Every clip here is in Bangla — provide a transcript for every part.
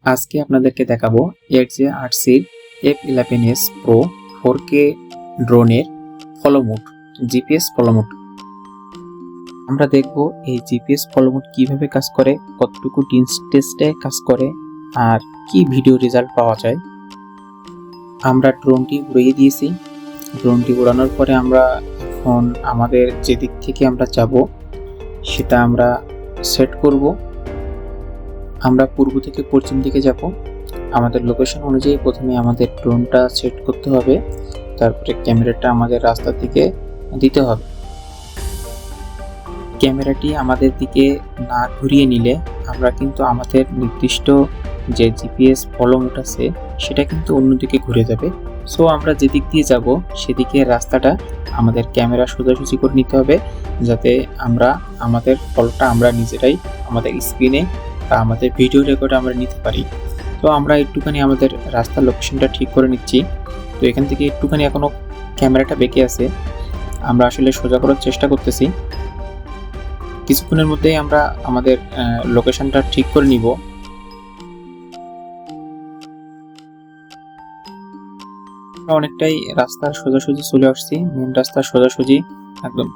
আজকে আপনাদেরকে দেখাবো HJ8Cর F11s Pro 4K ড্রোনের follow mode, GPS follow mode. আমরা দেখব এই জিপিএস ফলো মোড কিভাবে কাজ করে, কতটুকু ডিস্টেন্সে কাজ করে আর কি ভিডিও রেজাল্ট পাওয়া যায়। আমরা ড্রোনটি উড়িয়ে দিয়েছি। ড্রোনটি উড়ানোর পরে আমরা এখন আমাদের যে দিক থেকে আমরা যাব সেটা আমরা সেট করব। আমরা পূর্ব থেকে পশ্চিম দিকে যাব। আমাদের লোকেশন অনুযায়ী প্রথমে আমাদের ড্রোনটা সেট করতে হবে, তারপরে ক্যামেরাটা আমাদের রাস্তার দিকে দিতে হবে। ক্যামেরাটি আমাদের দিকে না ঘুরিয়ে নিলে আমরা কিন্তু আমাদের নির্দিষ্ট যে জিপিএস ফলো মোড আছে সেটা কিন্তু অন্যদিকে ঘুরে যাবে। সো আমরা যেদিক দিয়ে যাব সেদিকে রাস্তাটা আমাদের ক্যামেরা সোজাসুজি করে নিতে হবে, যাতে আমরা আমাদের ফলোটা আমরা নিজেরাই আমাদের স্ক্রিনে বা আমাদের ভিডিও রেকর্ডে আমরা নিতে পারি। তো আমরা একটুখানি আমাদের রাস্তার লোকেশনটা ঠিক করে নিচ্ছি। তো এখান থেকে একটুখানি এখনও ক্যামেরাটা বেঁকে আছে, আমরা আসলে সোজা করার চেষ্টা করতেছি। কিছুক্ষণের মধ্যেই আমরা আমাদের লোকেশনটা ঠিক করে নিব। অনেকটাই রাস্তার সোজাসুজি চলে আসছি, মেন রাস্তার সোজাসুজি একদম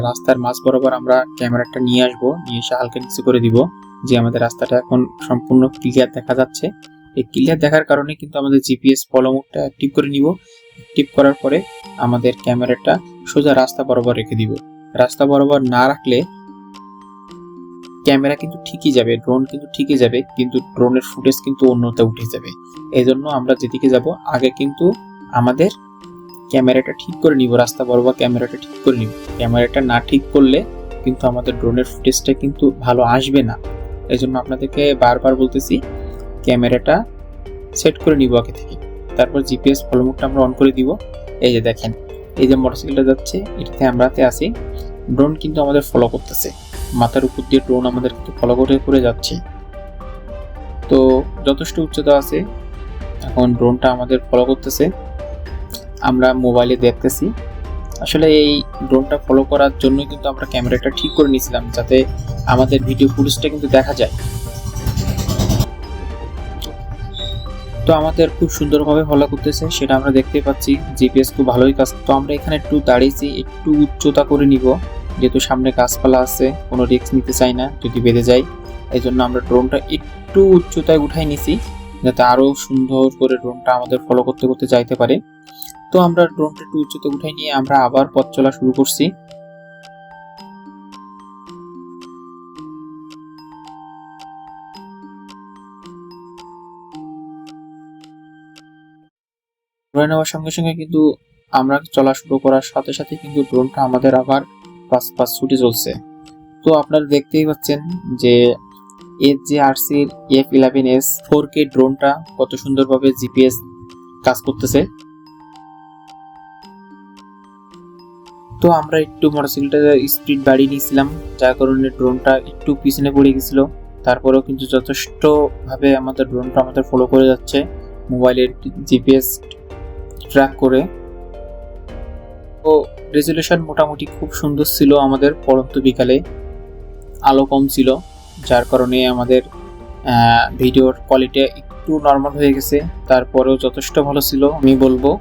রাস্তার মাঝ বরাবর আমরা ক্যামেরাটা নিয়ে আসবো, নিয়ে এসে হালকা নিচু করে দিব, যে আমাদের রাস্তাটা এখন সম্পূর্ণ ক্লিয়ার দেখা যাচ্ছে। এই ক্লিয়ার দেখার কারণে কিন্তু আমাদের জিপিএস ফলো মোডটা অ্যাক্টিভ করে নিব। অ্যাক্টিভ করার পরে আমাদের ক্যামেরাটা সোজা রাস্তা বরাবর রেখে দিব। রাস্তা বরাবর না রাখলে ক্যামেরা কিন্তু ঠিকই যাবে, ড্রোন কিন্তু ঠিকই যাবে, কিন্তু ড্রোনের ফুটেজ কিন্তু অন্যতে উঠে যাবে। এই জন্য আমরা যেদিকে যাব আগে কিন্তু আমাদের ক্যামেরাটা ঠিক করে নিব, রাস্তা বরাবর ক্যামেরাটা ঠিক করে নিব। ক্যামেরাটা না ঠিক করলে কিন্তু আমাদের ড্রোনের ফুটেজটা কিন্তু ভালো আসবে না। এই জন্য আপনাদেরকে বারবার বলতেছি ক্যামেরাটা সেট করে নিব আগে থেকে, তারপর জিপিএস ফলো মোডটা আমরা অন করে দিব। এই যে দেখেন, এই যে মোটরসাইকেলটা যাচ্ছে এটাতে আমরাতে আছি, ড্রোন কিন্তু আমাদের ফলো করতেছে, মাথার উপর দিয়ে ড্রোন আমাদের কিন্তু ফলো করে যাচ্ছে। তো যথেষ্ট উচ্চতা আছে, এখন ড্রোনটা আমাদের ফলো করতেছে, আমরা মোবাইলে দেখতেছি। আসলে এই ড্রোনটা ফলো করার জন্য কিন্তু আমরা ক্যামেরাটা ঠিক করে নিয়েছিলাম, যাতে আমাদের ভিডিও ফুটেজটা কিন্তু দেখা যায়। তো আমাদের খুব সুন্দরভাবে ফলো করতেছে, সেটা আমরা দেখতে পাচ্ছি। জিপিএস খুব ভালোই কাজ। তো আমরা এখানে একটু দাঁড়িয়েছি, একটু উচ্চতা করে নিব, যেহেতু সামনে গাছপালা আছে, কোনো রিস্ক নিতে চাই না যদি বেঁধে যায়। এই জন্য আমরা ড্রোনটা একটু উচ্চতায় উঠাই নিছি, যাতে আরো সুন্দর করে ড্রোনটা আমাদের ফলো করতে করতে যাইতে পারে। তো আমরা ড্রোনটা একটু উচ্চতা উঠাই নিয়ে আমরা আবার পথ চলা শুরু করছি। উড়ে নেওয়ার সঙ্গে সঙ্গে কিন্তু আমরা চলা শুরু করার সাথে সাথে কিন্তু ড্রোনটা আমাদের আবার পাশ ছুটে চলছে। তো আপনারা দেখতেই পাচ্ছেন যে HJ8Cর F11s 4K ড্রোনটা কত সুন্দরভাবে জিপিএস কাজ করতেছে। তো আমরা একটু মোটরসাইকেলটার স্পিড বাড়িয়ে নিয়েছিলাম, যার কারণে ড্রোনটা একটু পিছনে পড়ে গেছিল। তারপরেও কিন্তু যথেষ্ট ভাবে আমাদের ড্রোনটা আমাদের ফলো করে যাচ্ছে, মোবাইলের জিপিএস ট্র্যাক করে। তো রেজুলেশন মোটামুটি খুব সুন্দর ছিল আমাদের। পরন্ত বিকালে আলো কম ছিল, যার কারণে আমাদের ভিডিওর কোয়ালিটি একটু নর্মাল হয়ে গেছে, তারপরেও যথেষ্ট ভালো ছিল আমি বলবো।